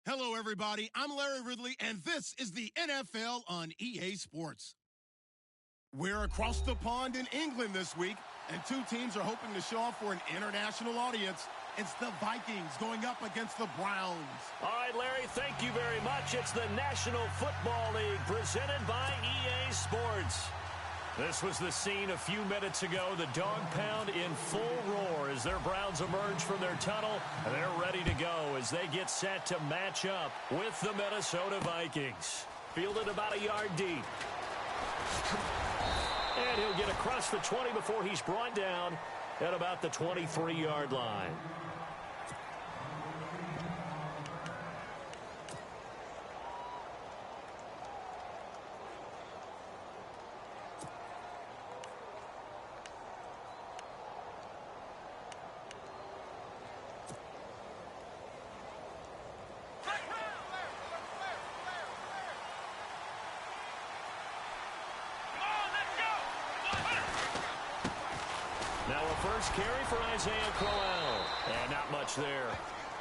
Hello, everybody. I'm Larry Ridley, and this is the NFL on EA Sports. We're across the pond in England this week, and two teams are hoping to show off for an international audience. It's the Vikings going up against the Browns. All right, Larry, thank you very much. It's the National Football League presented by EA Sports. This was the scene a few minutes ago. The dog pound in full roar as their Browns emerge from their tunnel. And they're ready to go as they get set to match up with the Minnesota Vikings. Fielded about a yard deep. And he'll get across the 20 before he's brought down at about the 23-yard line. Now a first carry for Isaiah Crowell. And not much there.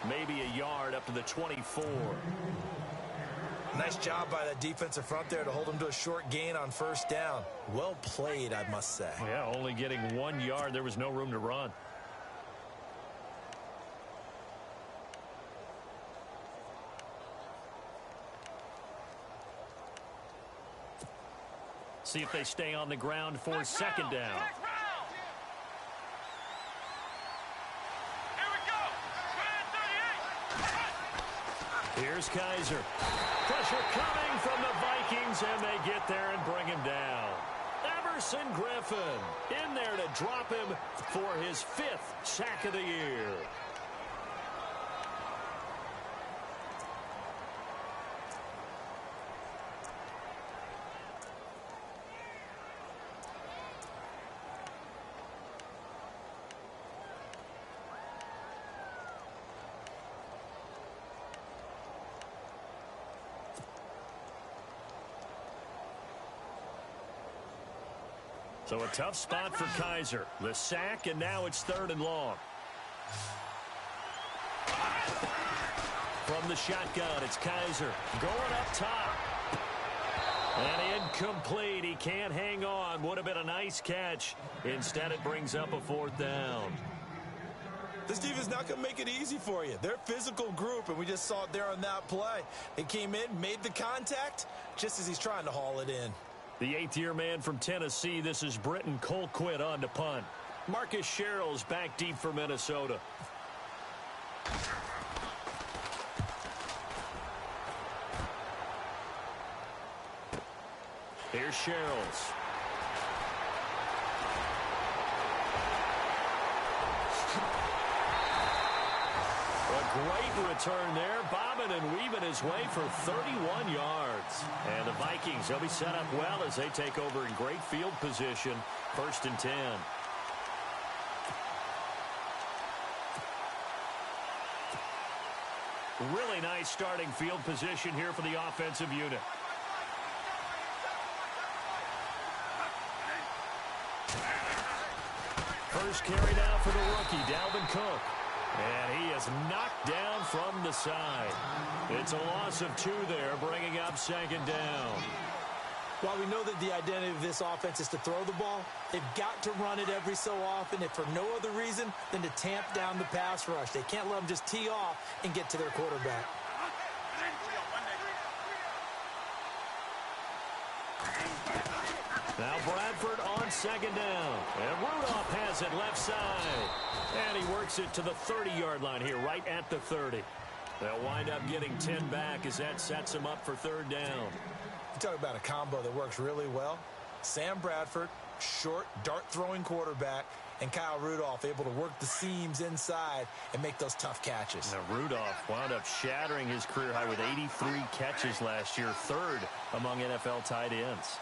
Maybe a yard up to the 24. Nice job by the defensive front there to hold him to a short gain on first down. Well played, I must say. Yeah, only getting 1 yard. There was no room to run. See if they stay on the ground for second down. Here's Kaiser. Pressure coming from the Vikings, and they get there and bring him down. Everson Griffin in there to drop him for his 5th sack of the year. So a tough spot for Kaiser. The sack, and now it's 3rd and long. From the shotgun, it's Kaiser going up top. And incomplete. He can't hang on. Would have been a nice catch. Instead, it brings up a 4th down. This defense not going to make it easy for you. They're a physical group, and we just saw it there on that play. They came in, made the contact, just as he's trying to haul it in. The 8th-year man from Tennessee, this is Britton Colquitt on to punt. Marcus Sherrill's back deep for Minnesota. Here's Sherrill's. A great return there, bobbing and weaving his way for 31 yards. And the Vikings, they'll be set up well as they take over in great field position. 1st and 10. Really nice starting field position here for the offensive unit. First carry now for the rookie, Dalvin Cook. And he is knocked down from the side. It's a loss of 2 there, bringing up 2nd down. While we know that the identity of this offense is to throw the ball, they've got to run it every so often, if for no other reason than to tamp down the pass rush. They can't let them just tee off and get to their quarterback. Now Bradford on 2nd down. And Rudolph has it left side. And he works it to the 30-yard line here, right at the 30. They'll wind up getting 10 back as that sets them up for 3rd down. You talk about a combo that works really well. Sam Bradford, short, dart-throwing quarterback, and Kyle Rudolph able to work the seams inside and make those tough catches. Now Rudolph wound up shattering his career high with 83 catches last year, 3rd among NFL tight ends.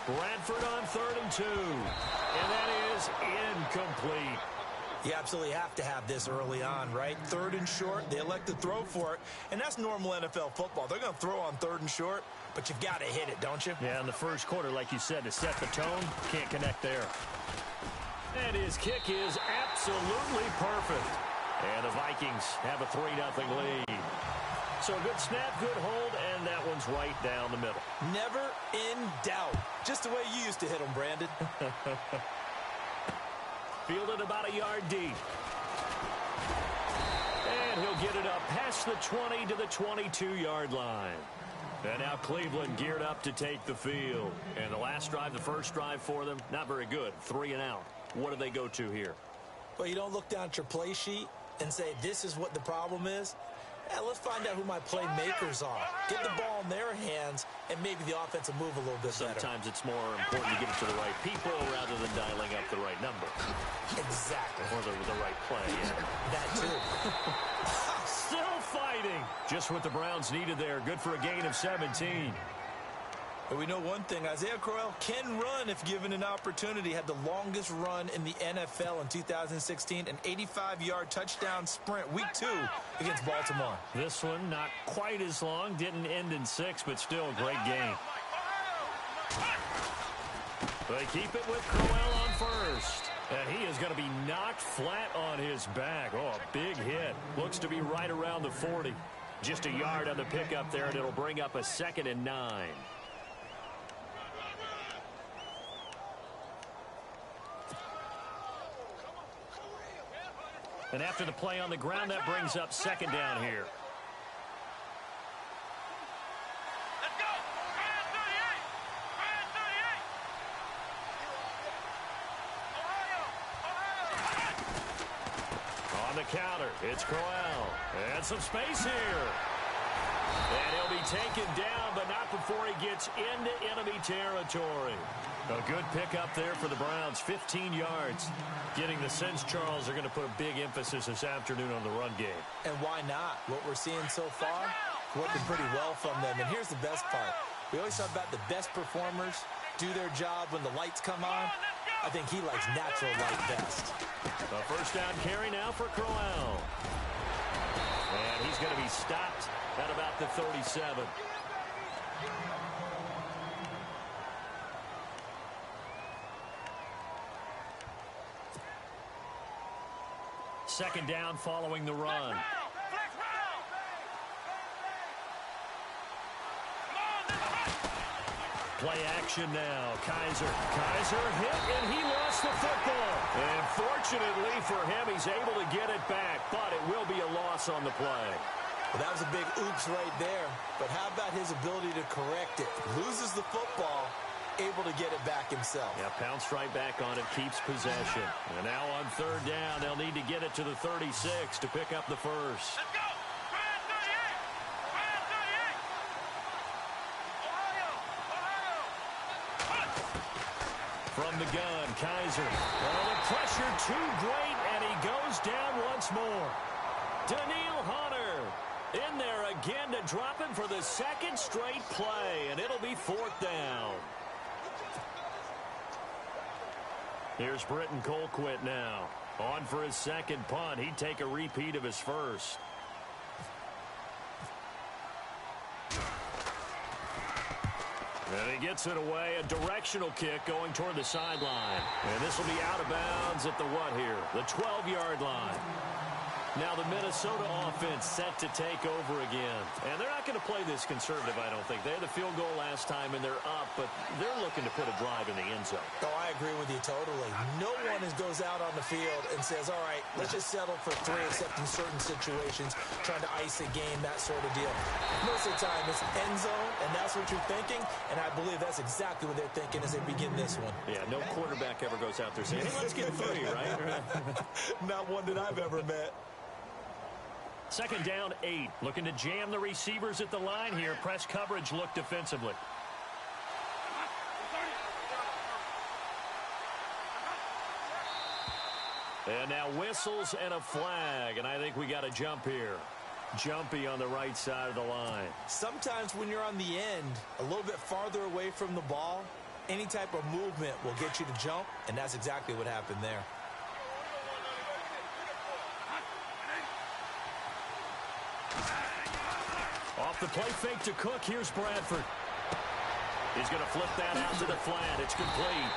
Bradford on 3rd and 2. And that is incomplete. You absolutely have to have this early on, right? 3rd and short, they elect to throw for it, and that's normal NFL football. They're going to throw on 3rd and short, but you've got to hit it, don't you? Yeah, in the first quarter, like you said, to set the tone, can't connect there. And his kick is absolutely perfect. And the Vikings have a 3-0 lead. So good snap, good hold, and that one's right down the middle. Never in doubt. Just the way you used to hit them, Brandon. Fielded about a yard deep. And he'll get it up past the 20 to the 22-yard line. And now Cleveland geared up to take the field. And the last drive, the first drive for them, not very good. 3 and out. What do they go to here? Well, you don't look down at your play sheet and say, this is what the problem is. Let's find out who my playmakers are. Get the ball in their hands, and maybe the offense will move a little bit better. Sometimes it's more important to get it to the right people rather than dialing up the right number. Exactly. Or the right play, yeah. That too. Still fighting. Just what the Browns needed there. Good for a gain of 17. But we know one thing, Isaiah Crowell can run if given an opportunity. Had the longest run in the NFL in 2016, an 85-yard touchdown sprint, week 2 against Baltimore. This one not quite as long, didn't end in 6, but still a great game. They keep it with Crowell on first. And he is going to be knocked flat on his back. Oh, a big hit. Looks to be right around the 40. Just a yard on the pickup there, and it'll bring up a 2nd and 9. And after the play on the ground, that brings up 2nd down here. Let's go. On the counter, it's Crowell. And some space here. And he'll be taken down, but not before he gets into enemy territory. A good pickup there for the Browns, 15 yards. Getting the sense Charles are going to put a big emphasis this afternoon on the run game. And why not? What we're seeing so far, working pretty well from them. And here's the best part. We always talk about the best performers do their job when the lights come on. I think he likes natural light best. A first down carry now for Crowell. And he's going to be stopped at about the 37. Second down following the run. Play action now. Kaiser hit, and he lost the football. And fortunately for him, he's able to get it back, but it will be a loss on the play. Well, that was a big oops right there. But how about his ability to correct it? Loses the football, able to get it back himself. Yeah, pounced right back on it, keeps possession. And now on 3rd down, they'll need to get it to the 36 to pick up the first. Let's go. From the gun, Kaiser. Well, the pressure too great, and he goes down once more. Daniil Hunter in there again to drop him for the 2nd straight play, and it'll be 4th down. Here's Britton Colquitt now. On for his 2nd punt. He'd take a repeat of his first. And he gets it away. A directional kick going toward the sideline. And this will be out of bounds at the what here? The 12-yard line. Now the Minnesota offense set to take over again. And they're not going to play this conservative, I don't think. They had the field goal last time, and they're up, but they're looking to put a drive in the end zone. Oh, I agree with you totally. No one goes out on the field and says, all right, let's just settle for 3, except in certain situations, trying to ice a game, that sort of deal. Most of the time, it's end zone, and that's what you're thinking, and I believe that's exactly what they're thinking as they begin this one. Yeah, no quarterback ever goes out there saying, hey, let's get 3, right? Not one that I've ever met. 2nd down, 8. Looking to jam the receivers at the line here. Press coverage look defensively. And now whistles and a flag. And I think we got a jump here. Jumpy on the right side of the line. Sometimes when you're on the end, a little bit farther away from the ball, any type of movement will get you to jump. And that's exactly what happened there. Off the play fake to Cook, here's Bradford. He's going to flip that out to the flat. It's complete.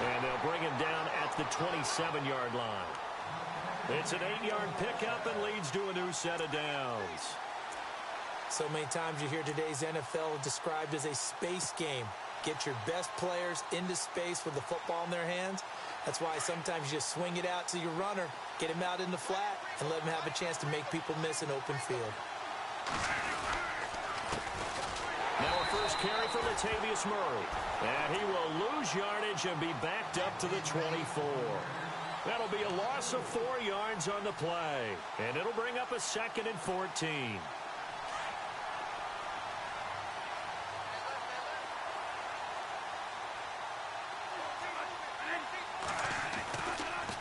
And they'll bring him down at the 27-yard line. It's an 8-yard pickup and leads to a new set of downs. So many times you hear today's NFL described as a space game. Get your best players into space with the football in their hands. That's why sometimes you just swing it out to your runner, get him out in the flat, and let him have a chance to make people miss an open field. Now a first carry for Latavius Murray. And he will lose yardage and be backed up to the 24. That'll be a loss of 4 yards on the play. And it'll bring up a 2nd and 14.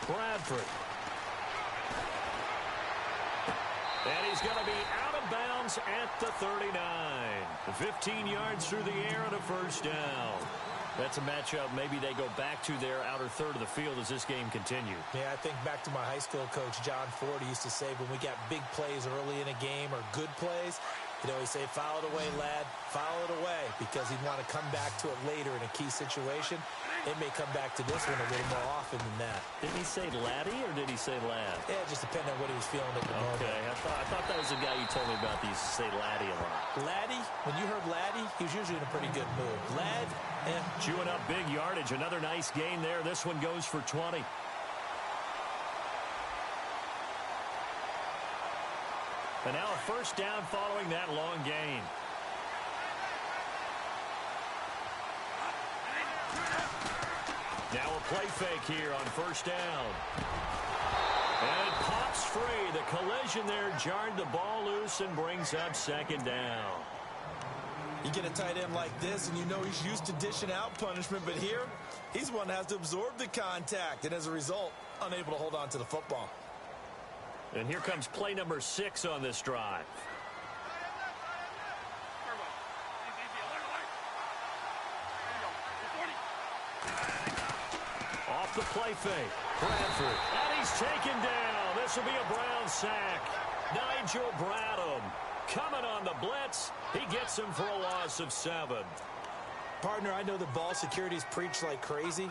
Bradford. And he's going to be out of bounds at the 39. 15 yards through the air and a first down. That's a matchup maybe they go back to their outer third of the field as this game continues. Yeah, I think back to my high school coach, John Ford, used to say when we got big plays early in a game or good plays, he'd always say, foul it away, lad, foul it away, because he'd want to come back to it later in a key situation. It may come back to this one a little more often than that. Did he say laddie or did he say lad? Yeah, it just depended on what he was feeling at the moment. Okay, I thought that was the guy you told me about. He used to say laddie a lot. Laddie, when you heard laddie, he was usually in a pretty good mood. Lad, chewing up big yardage. Another nice gain there. This one goes for 20. And now a first down following that long gain. Now a play fake here on first down. And it pops free. The collision there jarred the ball loose and brings up 2nd down. You get a tight end like this, and you know he's used to dishing out punishment, but here, he's one that has to absorb the contact, and as a result, unable to hold on to the football. And here comes play number 6 on this drive. Off the play fake. Bradford. And he's taken down. This will be a Brown sack. Nigel Bradham coming on the blitz. He gets him for a loss of 7. Partner, I know the ball security's preached like crazy,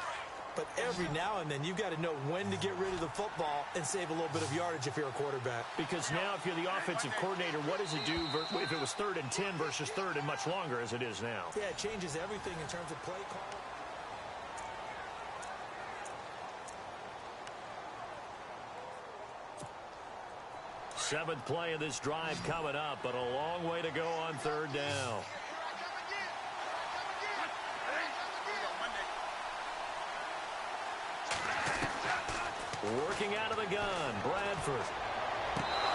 but every now and then you've got to know when to get rid of the football and save a little bit of yardage if you're a quarterback. Because now if you're the offensive coordinator, what does it do if it was 3rd and 10 versus 3rd and much longer as it is now? Yeah, it changes everything in terms of play call. 7th play of this drive coming up, but a long way to go on 3rd down. Working out of the gun, Bradford.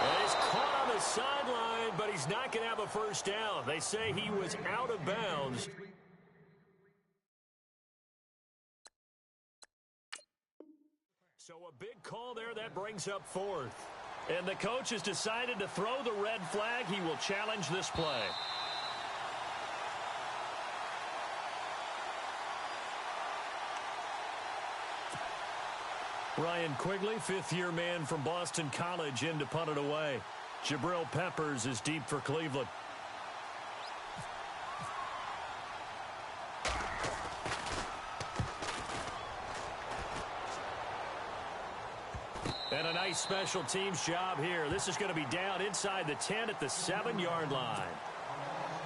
And he's caught on the sideline, but he's not going to have a first down. They say he was out of bounds. So a big call there that brings up 4th. And the coach has decided to throw the red flag. He will challenge this play. Ryan Quigley, 5th-year man from Boston College, in to punt it away. Jabril Peppers is deep for Cleveland. And a nice special teams job here. This is going to be down inside the 10 at the 7-yard line.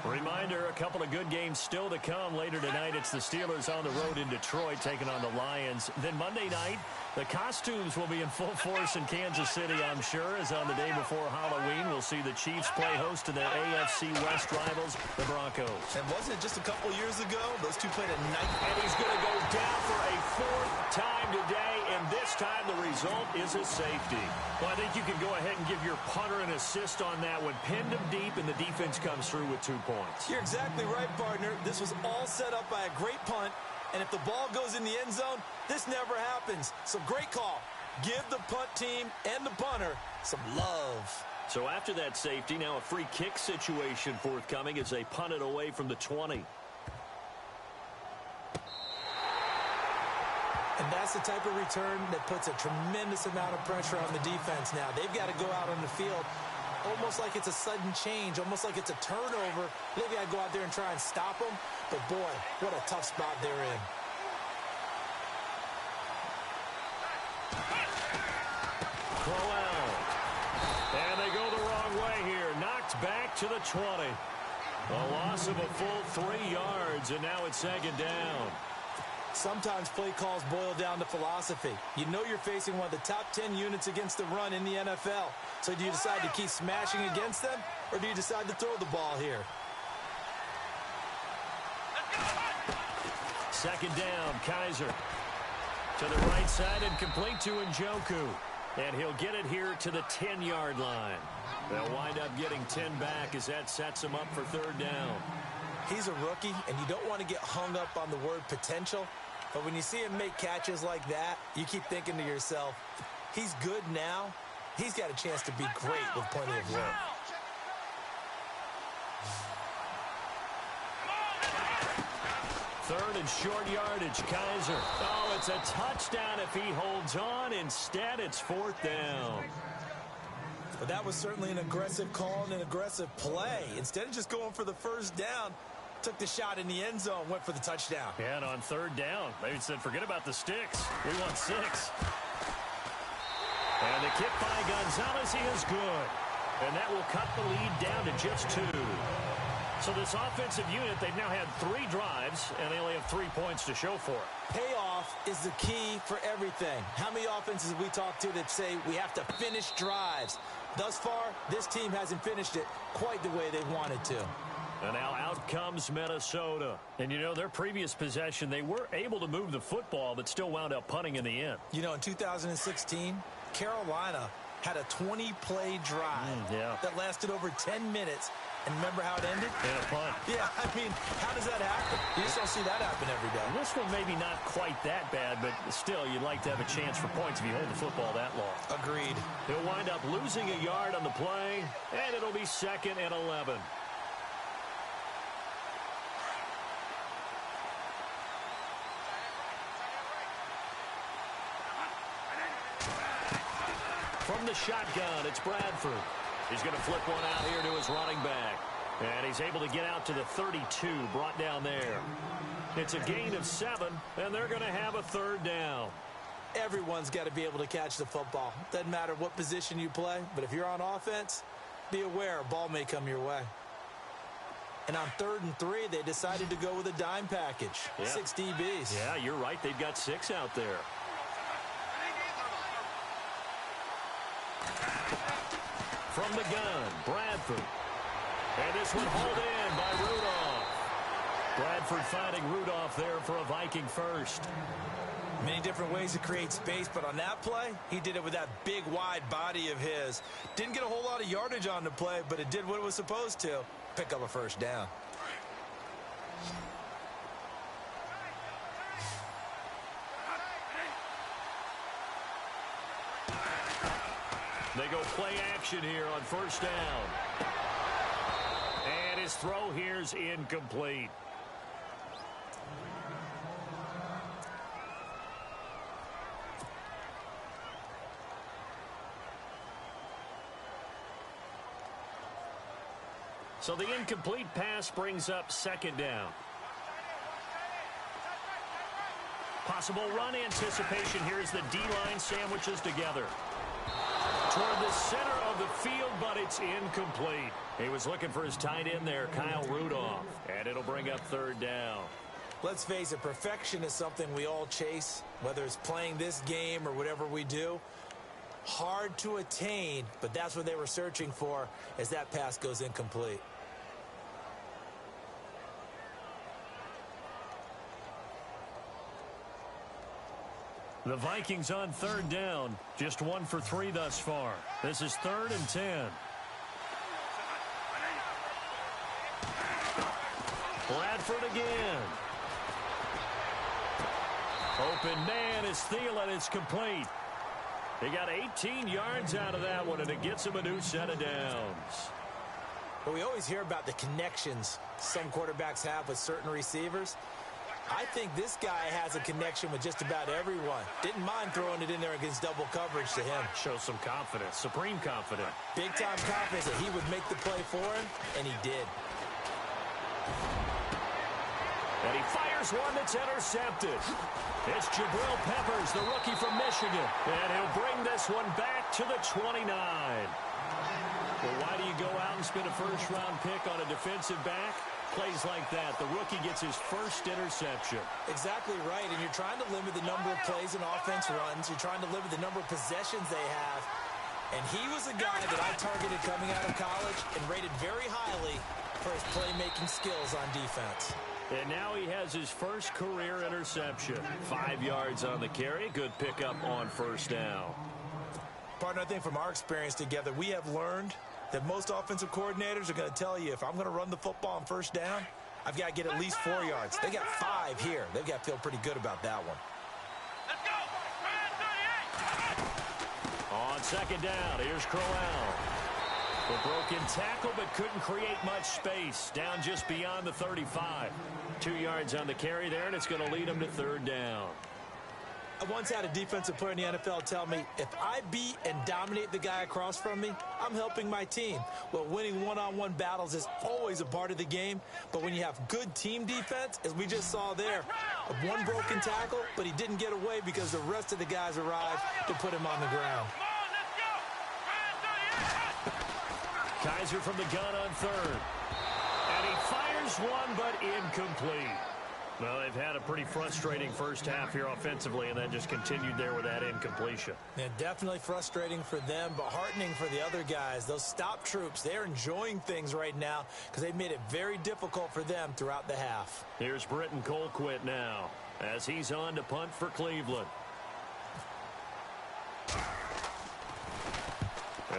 Reminder, a couple of good games still to come. Later tonight, it's the Steelers on the road in Detroit taking on the Lions. Then Monday night, the costumes will be in full force in Kansas City, I'm sure, as on the day before Halloween, we'll see the Chiefs play host to their AFC West rivals, the Broncos. And wasn't it just a couple years ago? Those two played a night. And he's going to go down for a 4th time today, and this time the result is a safety. Well, I think you can go ahead and give your punter an assist on that one. Pinned him deep, and the defense comes through with 2 points. You're exactly right, partner. This was all set up by a great punt, and if the ball goes in the end zone, this never happens. So great call. Give the punt team and the punter some love. So after that safety, now a free kick situation forthcoming as they punt it away from the 20. And that's the type of return that puts a tremendous amount of pressure on the defense now. They've got to go out on the field almost like it's a sudden change, almost like it's a turnover. They've got to go out there and try and stop them. But, boy, what a tough spot they're in. Crowell. And they go the wrong way here. Knocked back to the 20. A loss of a full 3 yards, and now it's second down. Sometimes play calls boil down to philosophy. You know you're facing one of the top 10 units against the run in the NFL. So do you decide to keep smashing against them, or do you decide to throw the ball here? Second down, Kaiser. To the right side and complete to Njoku. And he'll get it here to the 10-yard line. They'll wind up getting 10 back as that sets him up for third down. He's a rookie, and you don't want to get hung up on the word potential. But when you see him make catches like that, you keep thinking to yourself, he's good now. He's got a chance to be great with plenty of work. Third and short yardage, Kaiser. Oh, it's a touchdown if he holds on. Instead, it's fourth down. But that was certainly an aggressive call and an aggressive play. Instead of just going for the first down, took the shot in the end zone, went for the touchdown. And on third down, they said, forget about the sticks. We want 6. And the kick by Gonzalez, he is good. And that will cut the lead down to just 2. So this offensive unit, they've now had 3 drives, and they only have 3 points to show for it. Payoff is the key for everything. How many offenses have we talked to that say we have to finish drives? Thus far, this team hasn't finished it quite the way they wanted to. And now out comes Minnesota. And, you know, their previous possession, they were able to move the football, but still wound up punting in the end. You know, in 2016, Carolina had a 20-play drive that lasted over 10 minutes. And remember how it ended? In a punt. Yeah, I mean, how does that happen? You just don't see that happen every day. This one maybe not quite that bad, but still, you'd like to have a chance for points if you hold the football that long. Agreed. He'll wind up losing a yard on the play, and it'll be 2nd and 11. From the shotgun, it's Bradford. He's going to flip one out here to his running back. And he's able to get out to the 32, brought down there. It's a gain of 7, and they're going to have a third down. Everyone's got to be able to catch the football. Doesn't matter what position you play, but if you're on offense, be aware a ball may come your way. And on 3rd and 3, they decided to go with a dime package. 6 DBs. Yeah, you're right. They've got 6 out there. From the gun, Bradford. And this one hauled in by Rudolph. Bradford finding Rudolph there for a Viking first. Many different ways to create space, but on that play, he did it with that big, wide body of his. Didn't get a whole lot of yardage on the play, but it did what it was supposed to. Pick up a first down. They go play action here on first down. And his throw here's incomplete. So the incomplete pass brings up 2nd down. Possible run anticipation here as the D-line sandwiches together. Toward the center of the field, but it's incomplete. He was looking for his tight end there, Kyle Rudolph. And it'll bring up 3rd down. Let's face it, perfection is something we all chase, whether it's playing this game or whatever we do. Hard to attain, but that's what they were searching for as that pass goes incomplete. The Vikings on 3rd down. Just 1 for 3 thus far. This is 3rd and 10. Bradford again. Open man is Thielen. It's complete. He got 18 yards out of that one, and it gets him a new set of downs. Well, we always hear about the connections some quarterbacks have with certain receivers. I think this guy has a connection with just about everyone. Didn't mind throwing it in there against double coverage to him. Shows some confidence, supreme confidence. Big-time confidence that he would make the play for him, and he did. And he fires Here's one that's intercepted. It's Jabril Peppers, the rookie from Michigan. And he'll bring this one back to the 29. Well, why do you go out and spend a first-round pick on a defensive back? Plays like that. The rookie gets his first interception. Exactly right, and you're trying to limit the number of plays an offense runs. You're trying to limit the number of possessions they have. And he was a guy that I targeted coming out of college and rated very highly for his playmaking skills on defense. And now he has his first career interception. 5 yards on the carry. Good pickup on first down. Partner, I think from our experience together, we have learned that most offensive coordinators are going to tell you, if I'm going to run the football on first down, I've got to get at least 4 yards. They got 5 here. They've got to feel pretty good about that one. Let's go. On second down, here's Crowell. The broken tackle, but couldn't create much space. Down just beyond the 35. 2 yards on the carry there, and it's going to lead him to third down. I once had a defensive player in the NFL tell me, if I beat and dominate the guy across from me, I'm helping my team. Well, winning one-on-one battles is always a part of the game, but when you have good team defense, as we just saw there, one broken tackle, but he didn't get away because the rest of the guys arrived to put him on the ground. Kaiser from the gun on third. And he fires one, but incomplete. Well, they've had a pretty frustrating first half here offensively, and then just continued there with that incompletion. Yeah, definitely frustrating for them, but heartening for the other guys. Those stop troops, they're enjoying things right now because they've made it very difficult for them throughout the half. Here's Britton Colquitt now as he's on to punt for Cleveland.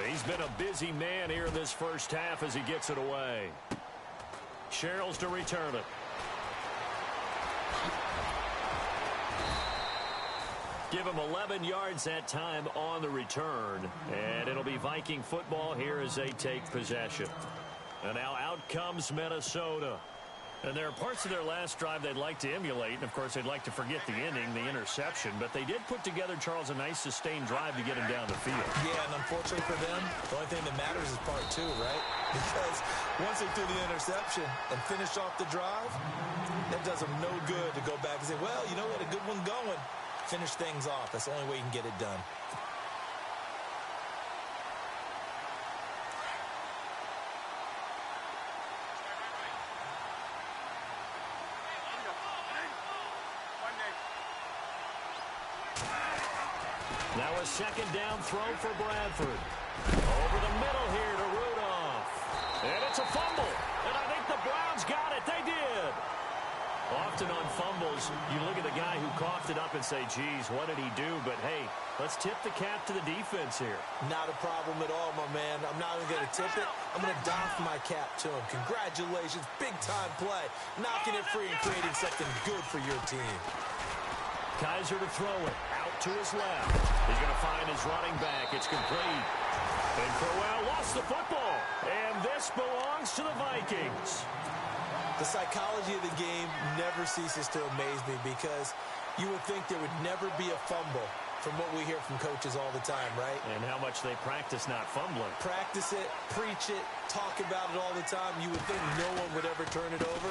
He's been a busy man here in this first half as he gets it away. Sherrills to return it. Give him 11 yards that time on the return. And it'll be Viking football here as they take possession. And now out comes Minnesota. And there are parts of their last drive they'd like to emulate. And, of course, they'd like to forget the inning, the interception. But they did put together, Charles, a nice sustained drive to get him down the field. Yeah, and unfortunately for them, the only thing that matters is part two, right? Because once they threw the interception and finished off the drive, that does them no good to go back and say, well, you know, we had a good one going. Finish things off. That's the only way you can get it done. Now a second down throw for Bradford. Over the middle here to Rudolph. And it's a fumble. And I think the Browns got it. They did. Often on fumbles, you look at the guy who coughed it up and say, geez, what did he do? But, hey, let's tip the cap to the defense here. Not a problem at all, my man. I'm not even going to tip it. I'm going to doff my cap to him. Congratulations. Big-time play. Knocking it free and creating something good for your team. Kaiser to throw it. Out to his left. He's going to find his running back. It's complete. And Crowell lost the football. And this belongs to the Vikings. The psychology of the game never ceases to amaze me because you would think there would never be a fumble from what we hear from coaches all the time, right? And how much they practice not fumbling. Practice it, preach it, talk about it all the time. You would think no one would ever turn it over.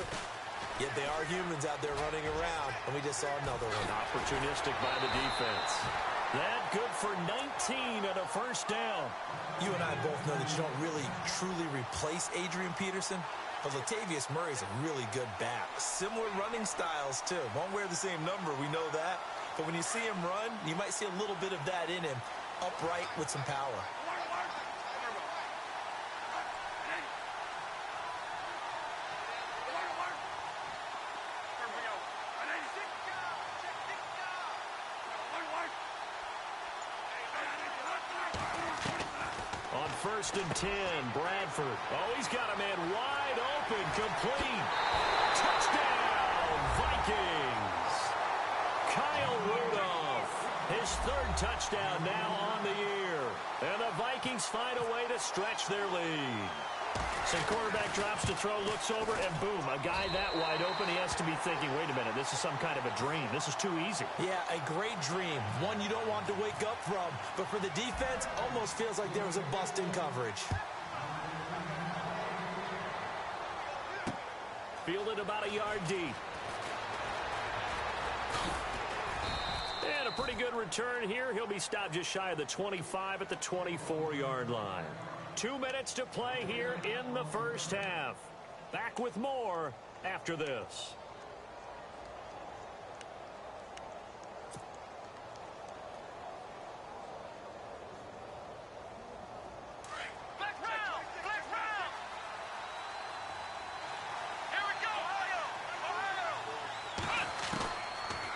Yet they are humans out there running around, and we just saw another one. Opportunistic by the defense. That good for 19 and a first down. You and I both know that you don't really, truly replace Adrian Peterson. But Latavius Murray's a really good back. Similar running styles, too. Won't wear the same number, we know that. But when you see him run, you might see a little bit of that in him, upright with some power. On 1st and 10, Bradford. Oh, he's got a man wide open, complete. Touchdown, Vikings. Kyle Rudolph, his third touchdown now on the year. And the Vikings find a way to stretch their lead. So quarterback drops to throw, looks over, and boom, a guy that wide open, he has to be thinking, wait a minute, this is some kind of a dream. This is too easy. Yeah, a great dream. One you don't want to wake up from. But for the defense, almost feels like there was a bust in coverage. Fielded about a yard deep. And a pretty good return here. He'll be stopped just shy of the 25 at the 24-yard line. 2 minutes to play here in the first half. Back with more after this.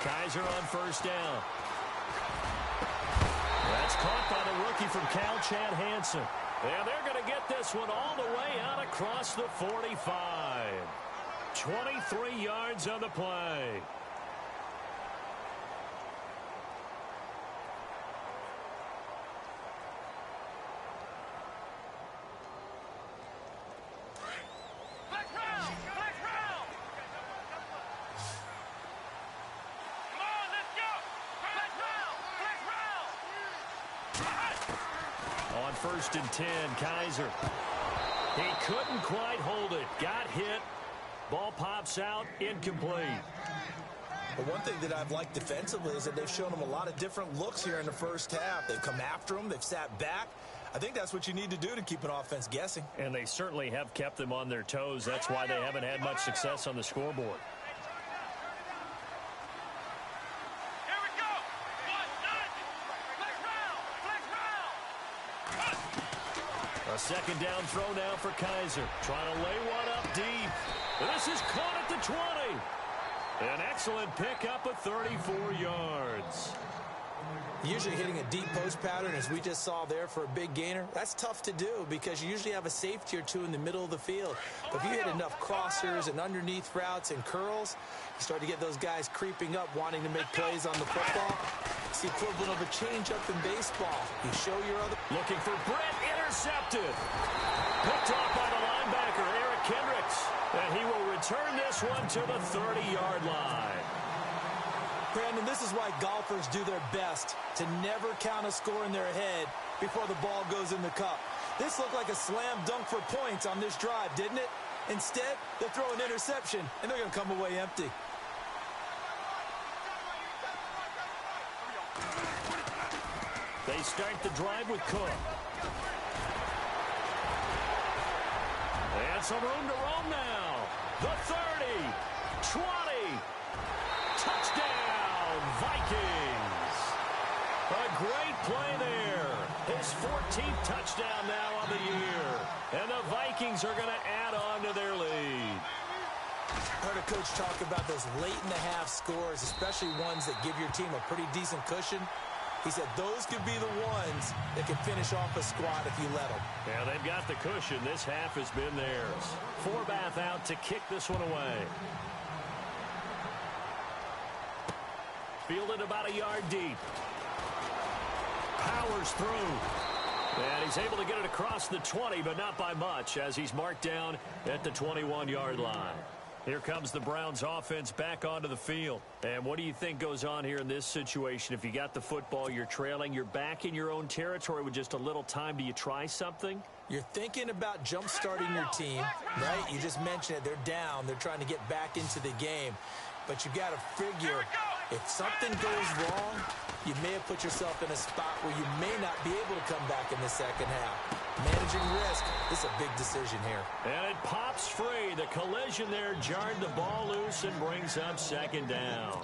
Kaiser on first down. That's caught by the rookie from Cal, Chad Hansen. And they're going to get this one all the way out across the 45. 23 yards on the play. First and 10, Kaiser. He couldn't quite hold it. Got hit. Ball pops out, incomplete. But one thing that I've liked defensively is that they've shown him a lot of different looks here in the first half. They've come after him. They've sat back. I think that's what you need to do to keep an offense guessing. And they certainly have kept them on their toes. That's why they haven't had much success on the scoreboard. A second down throw now for Kaiser. Trying to lay one up deep. This is caught at the 20. An excellent pickup of 34 yards. Usually hitting a deep post pattern, as we just saw there, for a big gainer, that's tough to do because you usually have a safety or two in the middle of the field. But if you hit enough crossers and underneath routes and curls, you start to get those guys creeping up, wanting to make plays on the football. It's the equivalent of a change-up in baseball. You show your other... Looking for Brett, intercepted. Picked off by the linebacker, Eric Kendricks. And he will return this one to the 30-yard line. Brandon, this is why golfers do their best to never count a score in their head before the ball goes in the cup. This looked like a slam dunk for points on this drive, didn't it? Instead, they'll throw an interception, and they're going to come away empty. They start the drive with Cook. And some room to roam now. The 30, 20, touchdown. Vikings. A great play there. His 14th touchdown now on the year. And the Vikings are going to add on to their lead. I heard a coach talk about those late-in-the-half scores, especially ones that give your team a pretty decent cushion. He said those could be the ones that can finish off a squad if you let them. Yeah, they've got the cushion. This half has been theirs. Forbath out to kick this one away. Fielded about a yard deep. Powers through. And he's able to get it across the 20, but not by much, as he's marked down at the 21-yard line. Here comes the Browns offense back onto the field. And what do you think goes on here in this situation? If you got the football, you're trailing, you're back in your own territory with just a little time. Do you try something? You're thinking about jump-starting your team, right? You just mentioned it. They're down. They're trying to get back into the game. But you got to figure, if something goes wrong, you may have put yourself in a spot where you may not be able to come back in the second half. Managing risk is a big decision here. And it pops free. The collision there jarred the ball loose and brings up second down.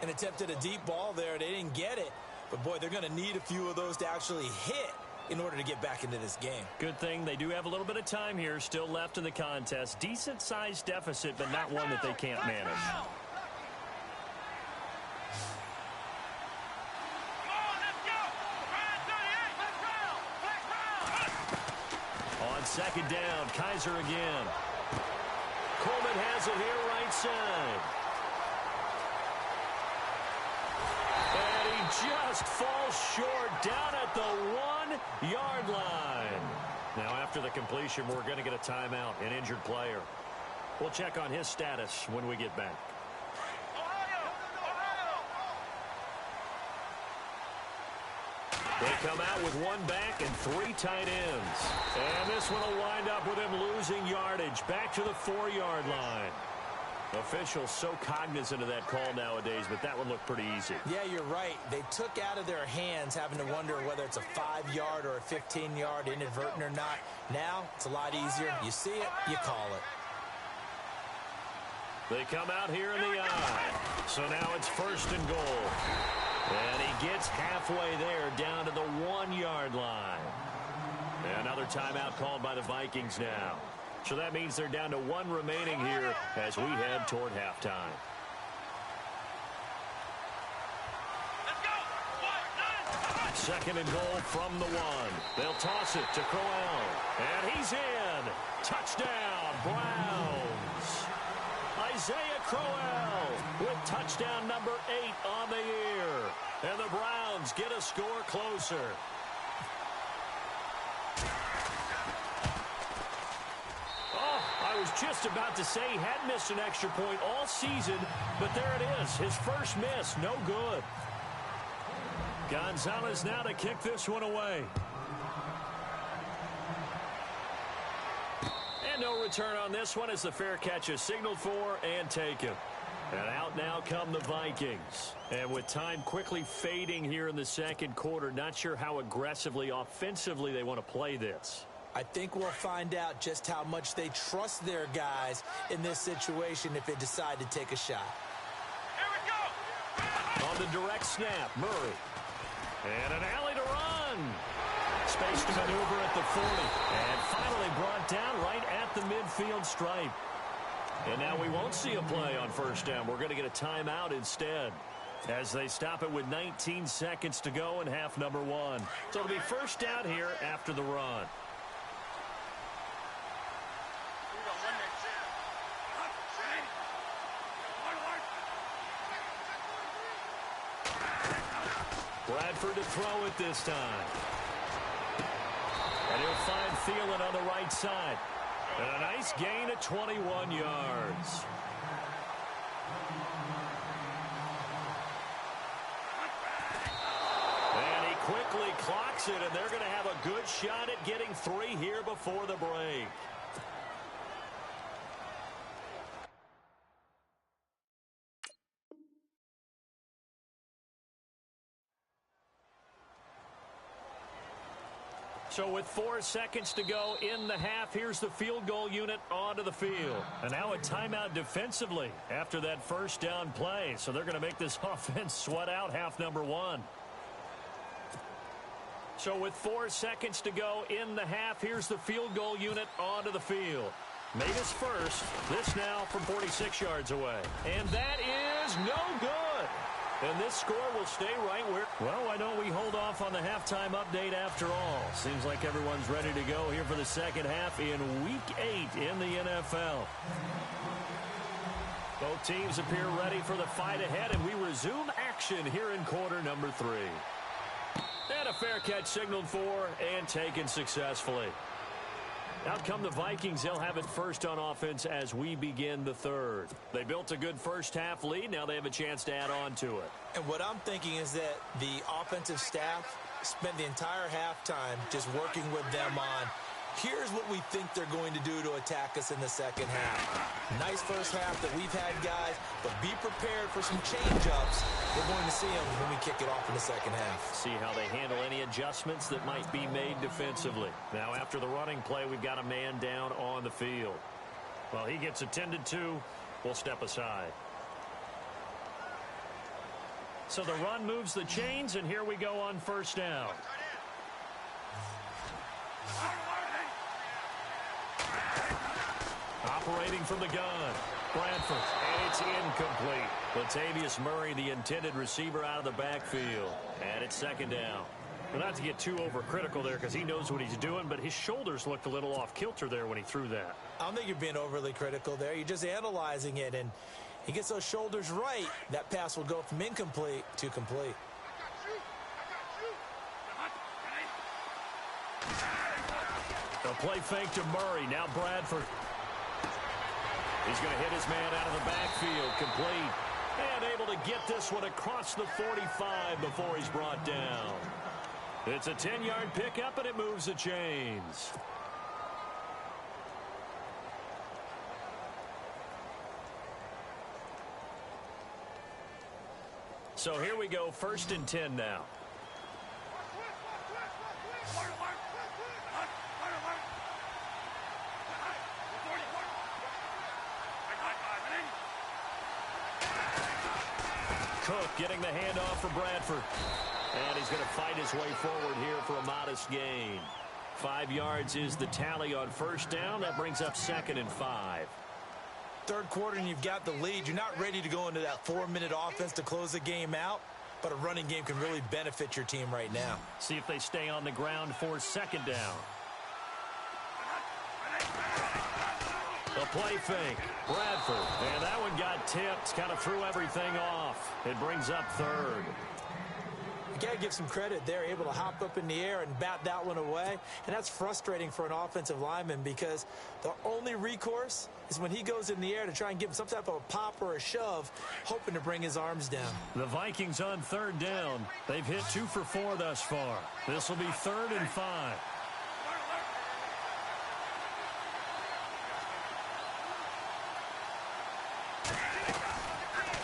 An attempt at a deep ball there. They didn't get it. But, boy, they're going to need a few of those to actually hit in order to get back into this game. Good thing they do have a little bit of time here still left in the contest. Decent-sized deficit, but not one that they can't manage. On second down, Kaiser again. Coleman has it here right side. And he just falls short down at the 1-yard line. Now after the completion, we're going to get a timeout, an injured player. We'll check on his status when we get back. They come out with one back and 3 tight ends. And this one will wind up with him losing yardage back to the 4-yard line. Officials so cognizant of that call nowadays, but that would look pretty easy. Yeah, you're right. They took out of their hands having to wonder whether it's a 5-yard or a 15-yard inadvertent or not. Now, it's a lot easier. You see it, you call it. They come out here in the eye. So now it's 1st and goal. And he gets halfway there down to the 1-yard line. Another timeout called by the Vikings now. So that means they're down to 1 remaining here as we head toward halftime. Let's go. 2nd and goal from the 1. They'll toss it to Crowell. And he's in. Touchdown, Browns. Isaiah Crowell with touchdown number 8 on the year. And the Browns get a score closer. I was just about to say he hadn't missed an extra point all season, but there it is. His first miss, no good. Gonzalez now to kick this one away. And no return on this one as the fair catch is signaled for and taken. And out now come the Vikings. And with time quickly fading here in the 2nd quarter, not sure how aggressively, offensively they want to play this. I think we'll find out just how much they trust their guys in this situation if they decide to take a shot. Here we go. On the direct snap, Murray. And an alley to run. Space to maneuver at the 40. And finally brought down right at the midfield stripe. And now we won't see a play on 1st down. We're going to get a timeout instead, as they stop it with 19 seconds to go in half number 1. So it'll be 1st down here after the run. Bradford to throw it this time. And he'll find Thielen on the right side. And a nice gain of 21 yards. And he quickly clocks it, and they're going to have a good shot at getting 3 here before the break. So with 4 seconds to go in the half, here's the field goal unit onto the field. And now a timeout defensively after that 1st down play. So they're going to make this offense sweat out half number 1. So with 4 seconds to go in the half, here's the field goal unit onto the field. Made his first. This now from 46 yards away. And that is no good. And this score will stay right where... Well, why don't we hold off on the halftime update after all? Seems like everyone's ready to go here for the 2nd half in Week 8 in the NFL. Both teams appear ready for the fight ahead, and we resume action here in quarter number 3. And a fair catch signaled for and taken successfully. Out come the Vikings. They'll have it first on offense as we begin the 3rd. They built a good 1st half lead. Now they have a chance to add on to it. And what I'm thinking is that the offensive staff spent the entire halftime just working with them on, here's what we think they're going to do to attack us in the 2nd half. Nice 1st half that we've had, guys, but be prepared for some change-ups. We're going to see them when we kick it off in the 2nd half. See how they handle any adjustments that might be made defensively. Now, after the running play, we've got a man down on the field. Well, he gets attended to. We'll step aside. So the run moves the chains, and here we go on 1st down. Operating from the gun. Bradford. And it's incomplete. Latavius Murray, the intended receiver, out of the backfield. And it's 2nd down. Well, not to get too overcritical there because he knows what he's doing, but his shoulders looked a little off kilter there when he threw that. I don't think you're being overly critical there. You're just analyzing it, and he gets those shoulders right. That pass will go from incomplete to complete. The play fake to Murray. Now Bradford. He's going to hit his man out of the backfield. Complete. And able to get this one across the 45 before he's brought down. It's a 10-yard pickup, and it moves the chains. So here we go, 1st and 10 now. Cook getting the handoff for Bradford. And he's going to fight his way forward here for a modest gain. 5 yards is the tally on 1st down. That brings up 2nd and 5. Third quarter and you've got the lead. You're not ready to go into that 4-minute offense to close the game out, but a running game can really benefit your team right now. See if they stay on the ground for 2nd down. The play fake. Bradford. And that one got tipped. Kind of threw everything off. It brings up 3rd. You got to give some credit. They're able to hop up in the air and bat that one away. And that's frustrating for an offensive lineman because the only recourse is when he goes in the air to try and give him some type of a pop or a shove, hoping to bring his arms down. The Vikings on 3rd down. They've hit 2 for 4 thus far. This will be 3rd and 5.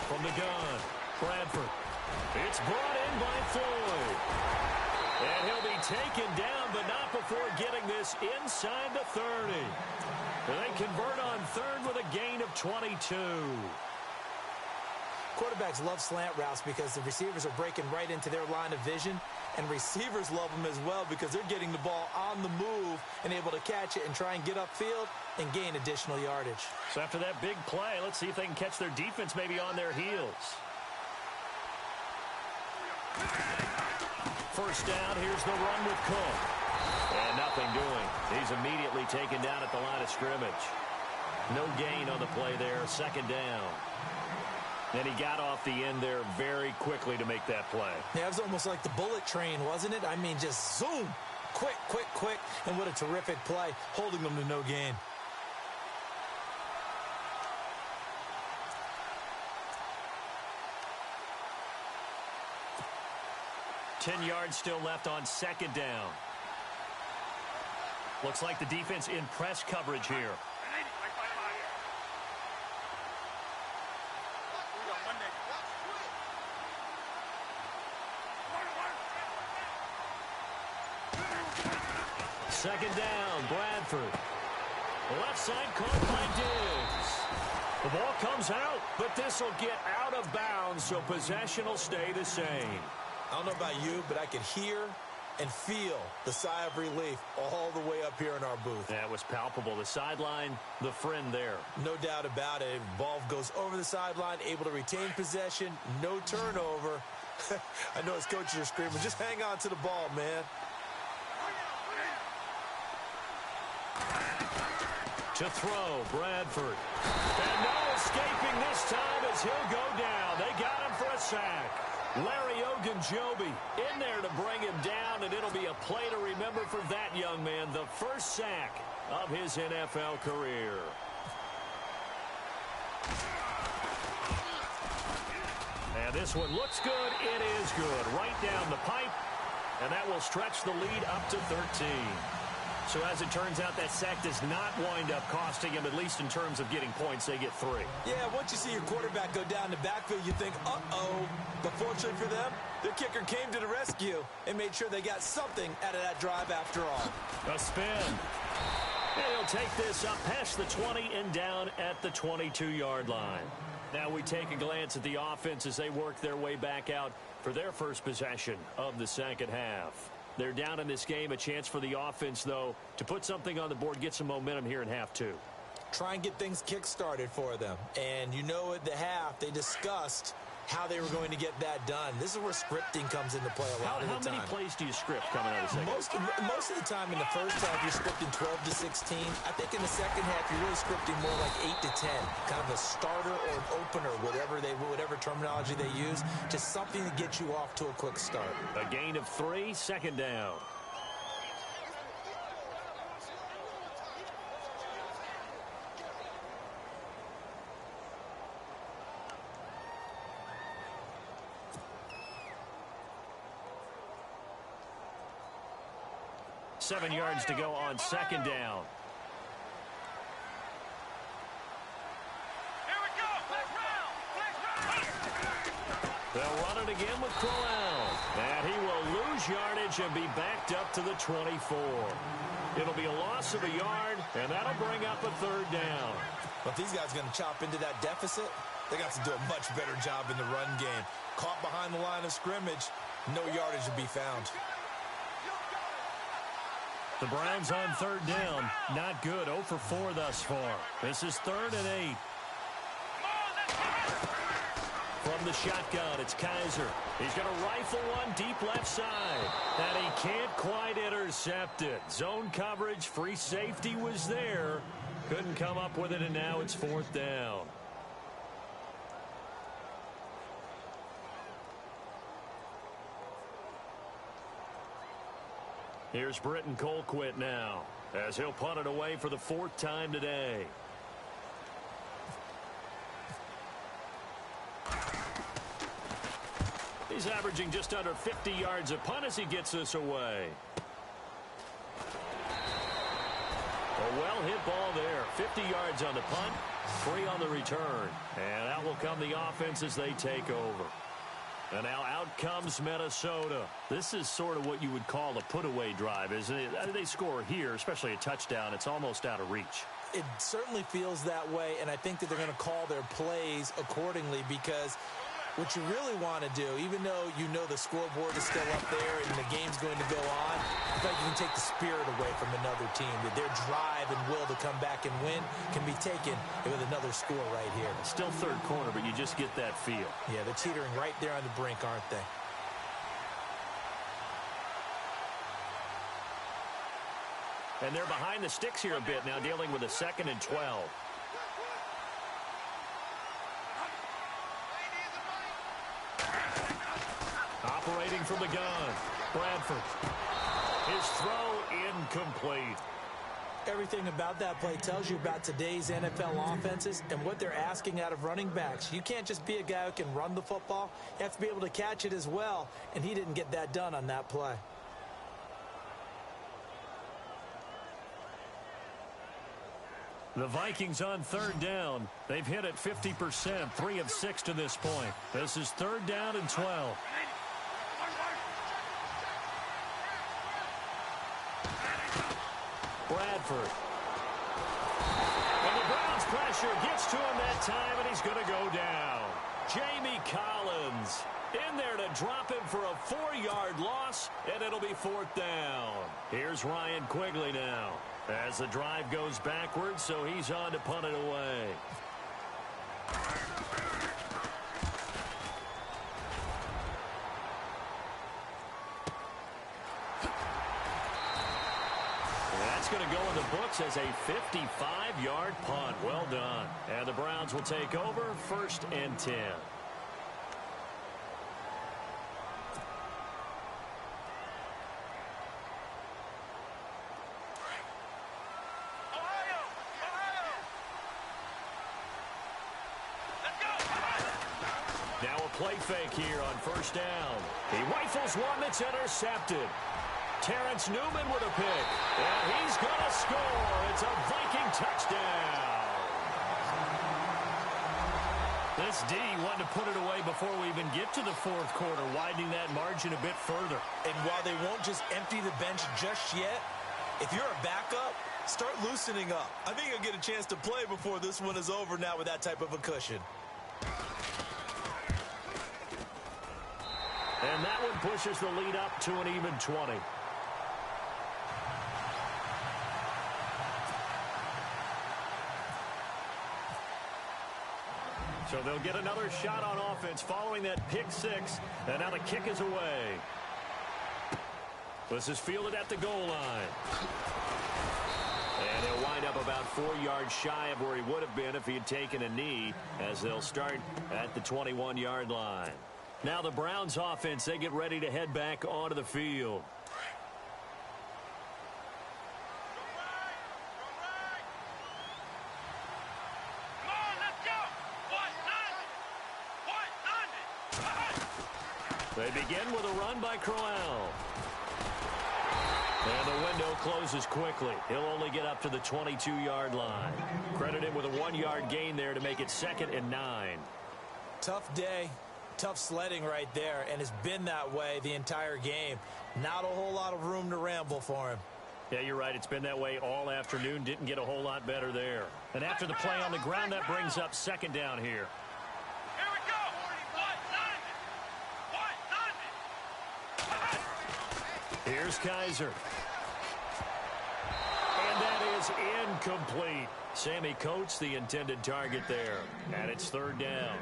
From the gun, Bradford. It's brought in by Floyd. And he'll be taken down, but not before getting this inside the 30. And they convert on 3rd with a gain of 22. Quarterbacks love slant routes because the receivers are breaking right into their line of vision, and receivers love them as well because they're getting the ball on the move and able to catch it and try and get upfield and gain additional yardage. So after that big play, let's see if they can catch their defense maybe on their heels. 1st down, here's the run with Cook. And nothing doing. He's immediately taken down at the line of scrimmage. No gain on the play there, 2nd down. And he got off the end there very quickly to make that play. Yeah, it was almost like the bullet train, wasn't it? I mean, just zoom. Quick, quick, quick. And what a terrific play, holding them to no gain. Ten yards still left on 2nd down. Looks like the defense in press coverage here. Second down, Bradford. Left side caught by Diggs. The ball comes out, but this will get out of bounds, so possession will stay the same. I don't know about you, but I could hear and feel the sigh of relief all the way up here in our booth. That was palpable. The sideline, the friend there. No doubt about it. Ball goes over the sideline, able to retain possession, no turnover. I know his coaches are screaming, just hang on to the ball, man. To throw, Bradford. And no escaping this time as he'll go down. They got him for a sack. Larry Ogunjobi in there to bring him down, and it'll be a play to remember for that young man. The first sack of his NFL career. And this one looks good. It is good. Right down the pipe, and that will stretch the lead up to 13. So as it turns out, that sack does not wind up costing him, at least in terms of getting points. They get 3. Yeah, once you see your quarterback go down the backfield, you think, uh-oh. But fortunately for them, their kicker came to the rescue and made sure they got something out of that drive after all. A spin. And he'll take this up past the 20 and down at the 22-yard line. Now we take a glance at the offense as they work their way back out for their first possession of the second half. They're down in this game. A chance for the offense, though, to put something on the board, get some momentum here in half 2. Try and get things kick-started for them. And you know at the half, they discussed how they were going to get that done. This is where scripting comes into play a lot of the time. How many plays do you script coming out of the second? Most of the time in the first half, you're scripting 12 to 16. I think in the second half, you're really scripting more like 8 to 10. Kind of a starter or an opener, whatever terminology they use. Just something to get you off to a quick start. A gain of 3, 2nd down. Seven yards to go on 2nd down. Here we go. Flex round. Flex round. They'll run it again with Crowell. And he will lose yardage and be backed up to the 24. It'll be a loss of a yard, and that'll bring up a third down. But these guys are going to chop into that deficit. They got to do a much better job in the run game. Caught behind the line of scrimmage, no yardage to be found. The Browns on third down. Not good. 0 for 4 thus far. This is 3rd and 8. From the shotgun, it's Kaiser. He's going to rifle one deep left side. And he can't quite intercept it. Zone coverage, free safety was there. Couldn't come up with it, and now it's 4th down. Here's Britton Colquitt now, as he'll punt it away for the 4th time today. He's averaging just under 50 yards a punt as he gets this away. A well-hit ball there. 50 yards on the punt, 3 on the return. And out will come the offense as they take over. And now out comes Minnesota. This is sort of what you would call a put-away drive, isn't it? They score here, especially a touchdown. It's almost out of reach. It certainly feels that way, and I think that they're going to call their plays accordingly, because what you really want to do, even though you know the scoreboard is still up there and the game's going to go on, I feel like you can take the spirit away from another team, that their drive and will to come back and win can be taken with another score right here. Still third quarter, but you just get that feel. Yeah, they're teetering right there on the brink, aren't they? And they're behind the sticks here a bit now, dealing with a 2nd and 12. Operating from the gun, Bradford. His throw incomplete. Everything about that play tells you about today's NFL offenses and what they're asking out of running backs. You can't just be a guy who can run the football. You have to be able to catch it as well, and he didn't get that done on that play. The Vikings on third down. They've hit it 50%, 3 of 6 to this point. This is 3rd down and 12. Bradford. And the Browns pressure gets to him that time, and he's going to go down. Jamie Collins in there to drop him for a 4-yard loss, and it'll be 4th down. Here's Ryan Quigley now, as the drive goes backwards, so he's on to punt it away. That's going to go in the books as a 55-yard punt. Well done. And the Browns will take over, 1st and 10. Now a play fake here on 1st down. He rifles one that's intercepted. Terrence Newman with a pick. And he's going to score. It's a Viking touchdown. This D wanted to put it away before we even get to the 4th quarter, widening that margin a bit further. And while they won't just empty the bench just yet, if you're a backup, start loosening up. I think you'll get a chance to play before this one is over now with that type of a cushion. And that one pushes the lead up to an even 20. So they'll get another shot on offense following that pick 6. And now the kick is away. This is fielded at the goal line. And he'll wind up about 4 yards shy of where he would have been if he had taken a knee, as they'll start at the 21-yard line. Now the Browns offense, they get ready to head back onto the field. They begin with a run by Crowell. And the window closes quickly. He'll only get up to the 22-yard line. Credit him with a 1-yard gain there to make it 2nd and 9. Tough day. Tough sledding right there, and it's been that way the entire game. Not a whole lot of room to ramble for him. Yeah, you're right. It's been that way all afternoon. Didn't get a whole lot better there. And after the play on the ground, that brings up second down here. Here we go. Here's Kaiser. And that is incomplete. Sammy Coates, the intended target there. And it's third down.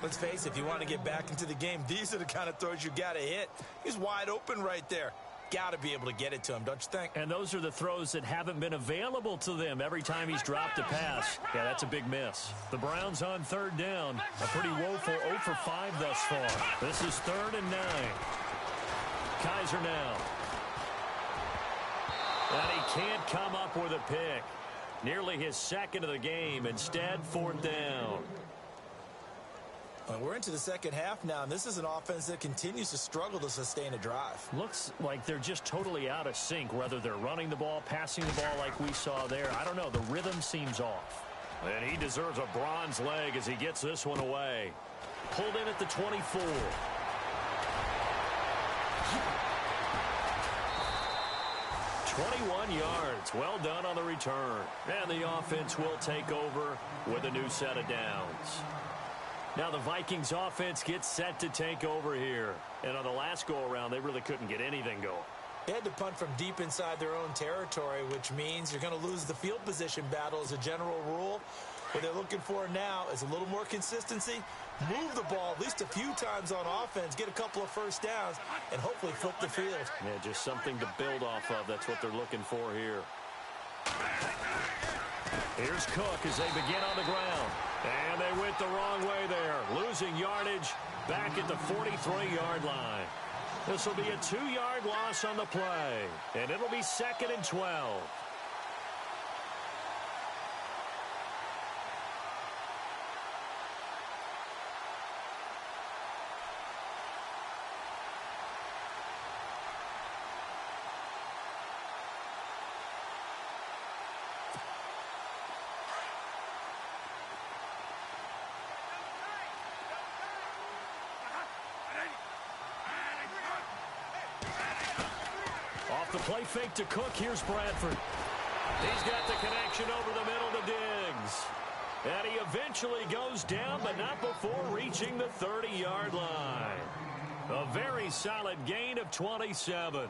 Let's face it, if you want to get back into the game, these are the kind of throws you got to hit. He's wide open right there. Got to be able to get it to him, don't you think? And those are the throws that haven't been available to them every time he's dropped a pass. Yeah, that's a big miss. The Browns on third down. A pretty woeful 0 for 5 thus far. This is 3rd and 9. Kaiser now. And he can't come up with a pick. Nearly his second of the game. Instead, 4th down. We're into the second half now, and this is an offense that continues to struggle to sustain a drive. Looks like they're just totally out of sync, whether they're running the ball, passing the ball like we saw there. I don't know. The rhythm seems off. And he deserves a bronze leg as he gets this one away. Pulled in at the 24. "21 yards. Well done on the return. And the offense will take over with a new set of downs. Now the Vikings offense gets set to take over here. And on the last go-around, they really couldn't get anything going. They had to punt from deep inside their own territory, which means you're going to lose the field position battle as a general rule. What they're looking for now is a little more consistency, move the ball at least a few times on offense, get a couple of first downs, and hopefully flip the field. Yeah, just something to build off of. That's what they're looking for here. Here's Cook as they begin on the ground. And they went the wrong way there. Losing yardage back at the 43-yard line. This will be a 2-yard loss on the play. And it'll be 2nd and 12. Off the play fake to Cook. Here's Bradford. He's got the connection over the middle to Diggs. And he eventually goes down, but not before reaching the 30-yard line. A very solid gain of 27.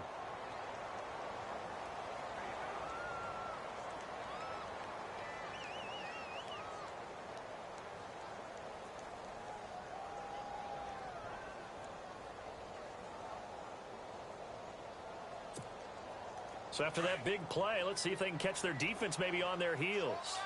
So after that big play, let's see if they can catch their defense maybe on their heels.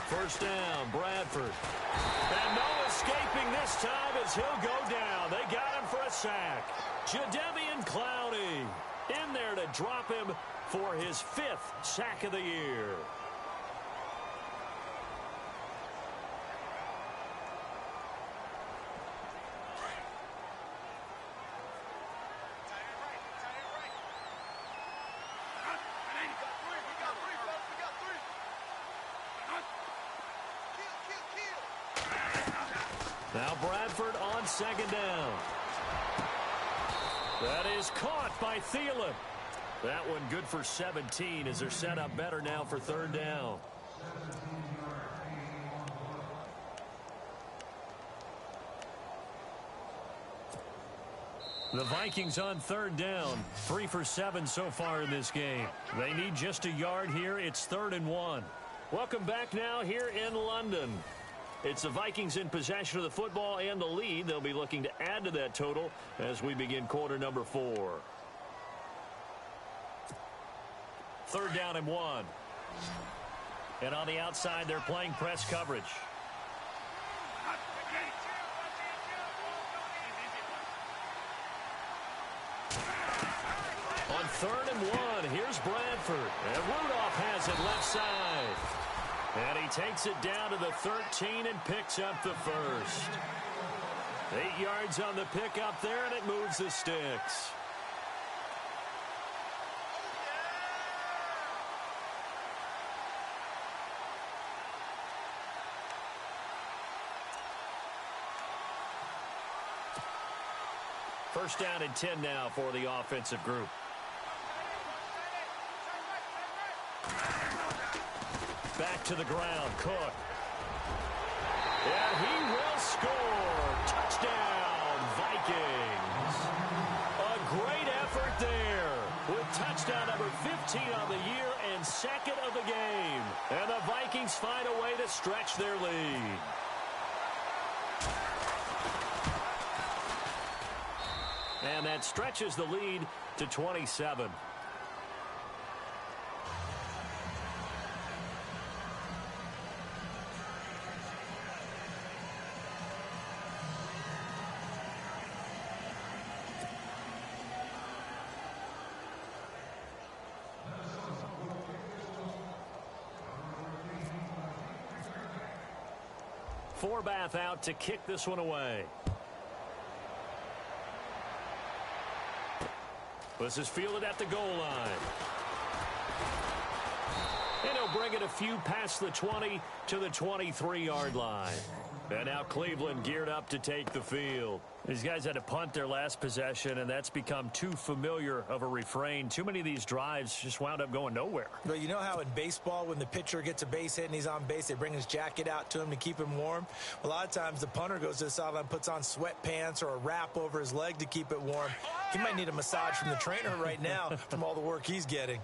First down, Bradford. And no escaping this time as he'll go down. They got him for a sack. Jadeveon Clowney in there to drop him for his 5th sack of the year. Now Bradford on 2nd down. That is caught by Thielen. That one good for 17 as they're set up better now for 3rd down. The Vikings on 3rd down. 3 for 7 so far in this game. They need just a yard here. It's 3rd and 1. Welcome back now here in London. It's the Vikings in possession of the football and the lead. They'll be looking to add to that total as we begin quarter number 4. 3rd down and 1. And on the outside, they're playing press coverage. On 3rd and 1, here's Bradford. And Rudolph has it left side. And he takes it down to the 13 and picks up the first. 8 yards on the pickup there, and it moves the sticks. First down and 10 now for the offensive group. Back to the ground, Cook. And he will score. Touchdown, Vikings. A great effort there with touchdown number 15 on the year and second of the game. And the Vikings find a way to stretch their lead. And that stretches the lead to 27. Forbath out to kick this one away. This is fielded at the goal line. And he'll bring it a few past the 20 to the 23-yard line. And now Cleveland geared up to take the field. These guys had to punt their last possession, and that's become too familiar of a refrain. Too many of these drives just wound up going nowhere. Well, you know how in baseball, when the pitcher gets a base hit and he's on base, they bring his jacket out to him to keep him warm? A lot of times the punter goes to the sideline, puts on sweatpants or a wrap over his leg to keep it warm. He might need a massage from the trainer right now from all the work he's getting.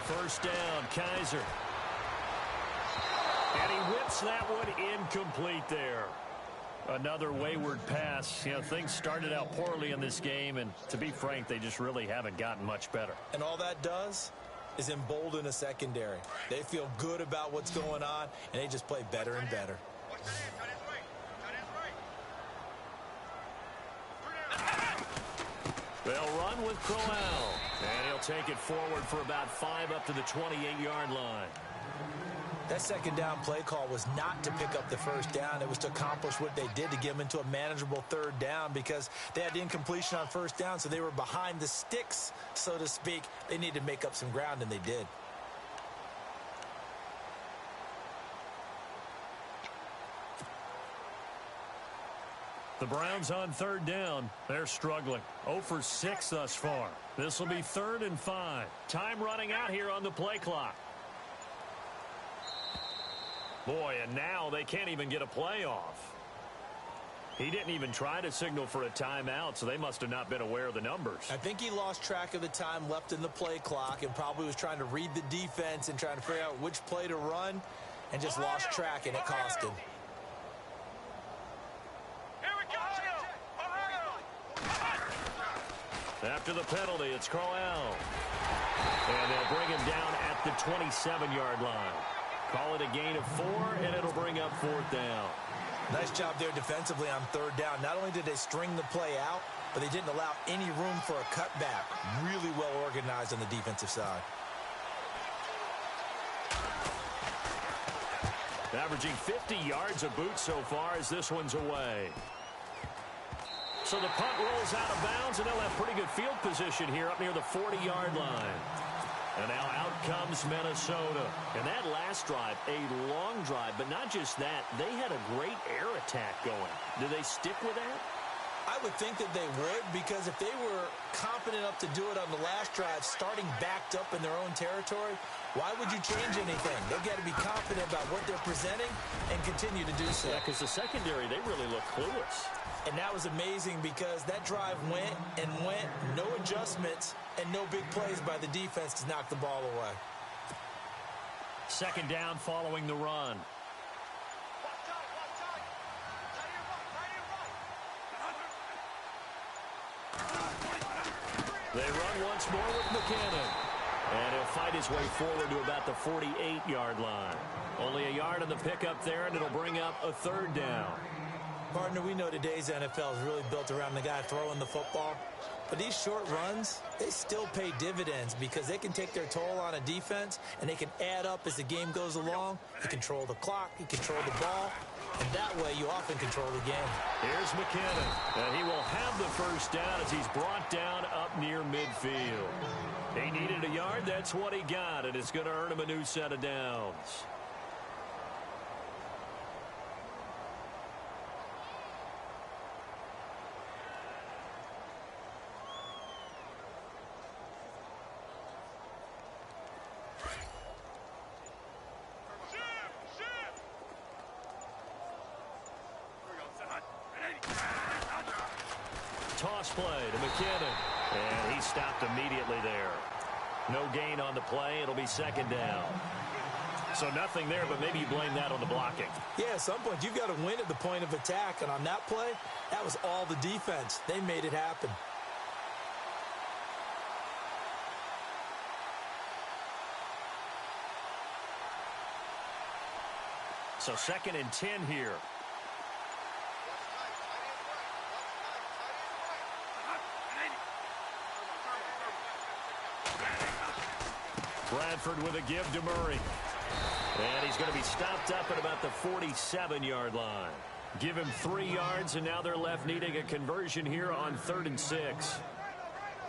First down, Kaiser. And he whips that one incomplete there. Another wayward pass. You know, things started out poorly in this game, and to be frank, they just really haven't gotten much better. And all that does is embolden a secondary. They feel good about what's going on, and they just play better and better. They'll run with Crowell, and he'll take it forward for about 5 up to the 28-yard line. That second down play call was not to pick up the first down. It was to accomplish what they did, to get them into a manageable third down, because they had the incompletion on first down, so they were behind the sticks, so to speak. They needed to make up some ground, and they did. The Browns on third down. They're struggling. 0 for 6 thus far. This will be 3rd and 5. Time running out here on the play clock. Boy, and now they can't even get a play off. He didn't even try to signal for a timeout, so they must have not been aware of the numbers. I think he lost track of the time left in the play clock and probably was trying to read the defense and trying to figure out which play to run, and just lost track, and it cost him. After the penalty, it's Crowell. And they'll bring him down at the 27-yard line. Call it a gain of 4, and it'll bring up 4th down. Nice job there defensively on third down. Not only did they string the play out, but they didn't allow any room for a cutback. Really well organized on the defensive side. Averaging 50 yards a boot so far as this one's away. So the punt rolls out of bounds, and they'll have pretty good field position here up near the 40-yard line. And now out comes Minnesota. And that last drive, a long drive, but not just that. They had a great air attack going. Do they stick with that? I would think that they would, because if they were confident enough to do it on the last drive, starting backed up in their own territory, why would you change anything? They've got to be confident about what they're presenting and continue to do so. Yeah, because the secondary, they really look clueless. And that was amazing, because that drive went and went, no adjustments, and no big plays by the defense to knock the ball away. Second down following the run. They run once more with McKinnon. And he'll fight his way forward to about the 48-yard line. Only a yard on the pickup there, and it'll bring up a 3rd down. Partner, we know today's NFL is really built around the guy throwing the football. But these short runs, they still pay dividends because they can take their toll on a defense, and they can add up as the game goes along. You control the clock, you control the ball, and that way you often control the game. Here's McKinnon, and he will have the first down as he's brought down up near midfield. He needed a yard. That's what he got, and it's going to earn him a new set of downs. Toss play to McKinnon, and he stopped immediately there. No gain on the play. It'll be second down. So nothing there, but maybe you blame that on the blocking. Yeah, at some point you've got to win at the point of attack, and on that play, that was all the defense. They made it happen. So second and 10 here. Bradford with a give to Murray. And he's going to be stopped up at about the 47-yard line. Give him 3 yards, and now they're left needing a conversion here on 3rd and 6.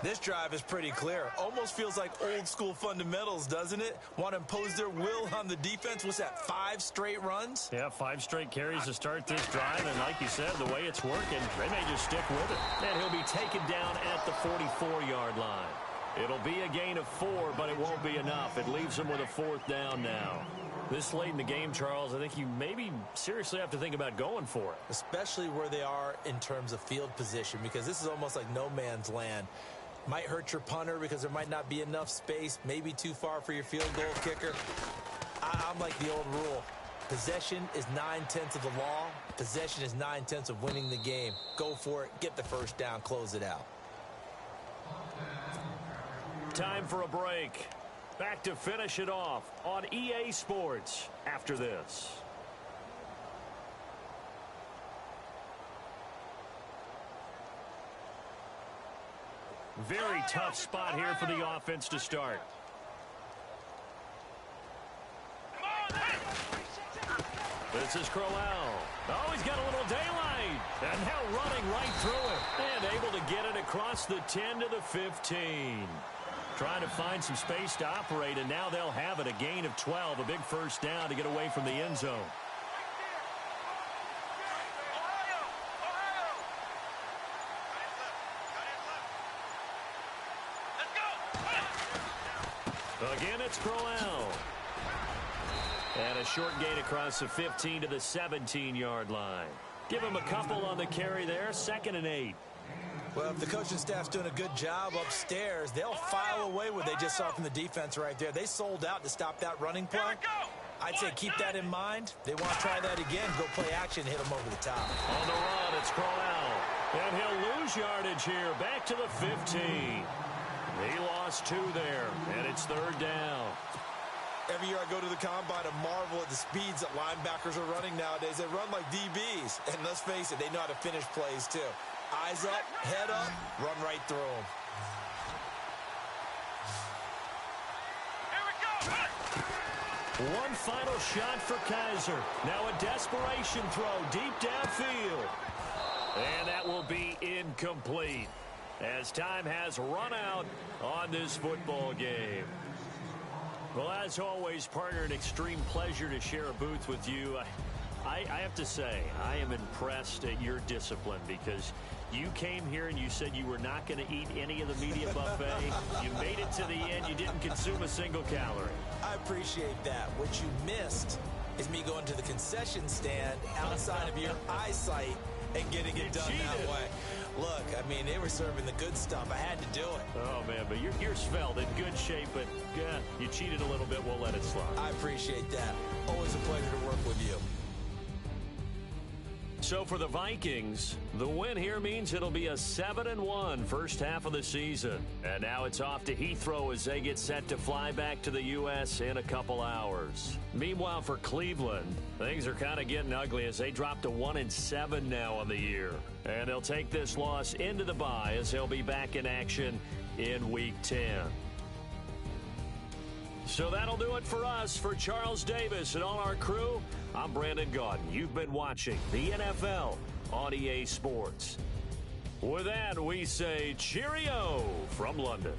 This drive is pretty clear. Almost feels like old school fundamentals, doesn't it? Want to impose their will on the defense. What's that, 5 straight runs? Yeah, 5 straight carries to start this drive, and like you said, the way it's working, they may just stick with it. And he'll be taken down at the 44-yard line. It'll be a gain of 4, but it won't be enough. It leaves them with a 4th down now. This late in the game, Charles, I think you maybe seriously have to think about going for it. Especially where they are in terms of field position, because this is almost like no man's land. Might hurt your punter because there might not be enough space, maybe too far for your field goal kicker. I'm like the old rule. Possession is 9/10 of the law. Possession is 9/10 of winning the game. Go for it, get the first down, close it out. Time for a break. Back to finish it off on EA Sports after this. Very tough spot here for the offense to start. This is Crowell. Oh, he's got a little daylight. And now running right through it. And able to get it across the 10 to the 15. Trying to find some space to operate, and now they'll have it. A gain of 12, a big first down to get away from the end zone. Again, it's Crowell. And a short gain across the 15 to the 17-yard line. Give him a couple on the carry there, 2nd and 8. Well, if the coaching staff's doing a good job upstairs, they'll file away what they just saw from the defense right there. They sold out to stop that running play. I'd say keep that in mind. They want to try that again. Go play action, hit them over the top. On the run, it's Crowell. And he'll lose yardage here. Back to the 15. He lost 2 there, and it's 3rd down. Every year I go to the combine and marvel at the speeds that linebackers are running nowadays. They run like DBs. And let's face it, they know how to finish plays too. Eyes up, head up, run right through them. Here we go. One final shot for Kaiser. Now a desperation throw deep downfield. And that will be incomplete as time has run out on this football game. Well, as always, partner, an extreme pleasure to share a booth with you. I have to say, I am impressed at your discipline because you came here and you said you were not going to eat any of the media buffet. You made it to the end. You didn't consume a single calorie. I appreciate that. What you missed is me going to the concession stand outside of your eyesight and getting it done that way. Look, I mean, they were serving the good stuff. I had to do it. Oh, man, but you're svelte, in good shape, but yeah, you cheated a little bit. We'll let it slide. I appreciate that. Always a pleasure to work with you. So for the Vikings, the win here means it'll be a 7-1 first half of the season. And now it's off to Heathrow as they get set to fly back to the U.S. in a couple hours. Meanwhile, for Cleveland, things are kind of getting ugly as they drop to 1-7 now on the year. And they'll take this loss into the bye as they'll be back in action in Week 10. So that'll do it for us. For Charles Davis and all our crew, I'm Brandon Gaudin. You've been watching the NFL on EA Sports. With that, we say cheerio from London.